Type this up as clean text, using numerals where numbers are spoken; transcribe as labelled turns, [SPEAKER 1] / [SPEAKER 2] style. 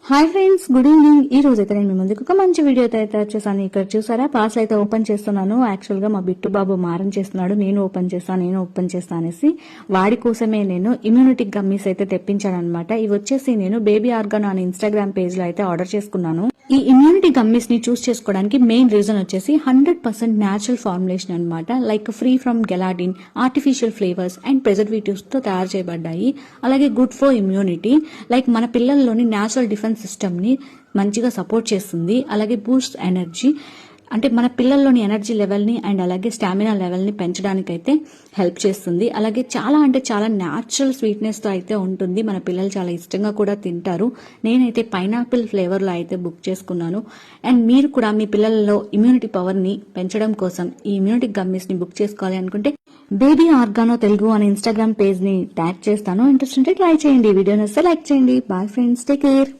[SPEAKER 1] Hi friends, good evening. ఈ రోజు అయితే నేను మీ ముందుకు ఒక మంచి వీడియో అయితే వచ్చేసాను. ఇక్కడ చూసారా, పార్సల్ అయితే ఓపెన్ చేస్తున్నాను. యాక్చువల్ గా మా బిట్టు బాబు మారం చేస్తున్నాడు, నేను ఓపెన్ చేస్తా అనేసి వాడి కోసమే నేను ఇమ్యూనిటీ గమ్మీస్ అయితే తెప్పించాను అనమాట. ఇవి వచ్చేసి నేను బేబీ ఆర్గాన్ అనే ఇన్స్టాగ్రామ్ పేజ్ లో అయితే ఆర్డర్ చేసుకున్నాను. ఈ ఇమ్యూనిటీ గమ్మీస్ ని చూస్ చేసుకోవడానికి మెయిన్ రీజన్ వచ్చేసి 100% న్యాచురల్ ఫార్ములేషన్ అనమాట. Like free from gelatine, artificial flavours and preservatives తో తయారు చేయబడ్డాయి. అలాగే గుడ్ ఫర్ ఇమ్యూనిటీ, లైక్ మన పిల్లల్లోని న్యాచురల్ డిఫెన్స్ సిస్టమ్ ని మంచిగా సపోర్ట్ చేస్తుంది. అలాగే బూస్ట్ ఎనర్జీ, అంటే మన పిల్లల్లోని ఎనర్జీ లెవెల్ ని అండ్ అలాగే స్టామినా లెవెల్ ని పెంచడానికైతే హెల్ప్ చేస్తుంది. అలాగే చాలా న్యాచురల్ స్వీట్నెస్ తో అయితే ఉంటుంది. మన పిల్లలు చాలా ఇష్టంగా కూడా తింటారు. నేనైతే పైనాపిల్ ఫ్లేవర్ లో అయితే బుక్ చేసుకున్నాను. అండ్ మీరు కూడా మీ పిల్లలలో ఇమ్యూనిటీ పవర్ ని పెంచడం కోసం ఈ ఇమ్యూనిటీ గమ్మీస్ ని బుక్ చేసుకోవాలి అనుకుంటే బేబీ ఆర్గానో తెలుగు అనే ఇన్స్టాగ్రామ్ పేజ్ ని ట్యాగ్ చేస్తాను. ఇంట్రెస్ట్ ఉంటే ట్రై చేయండి. వీడియో నచ్చితే లైక్ చేయండి. Bye friends, take care.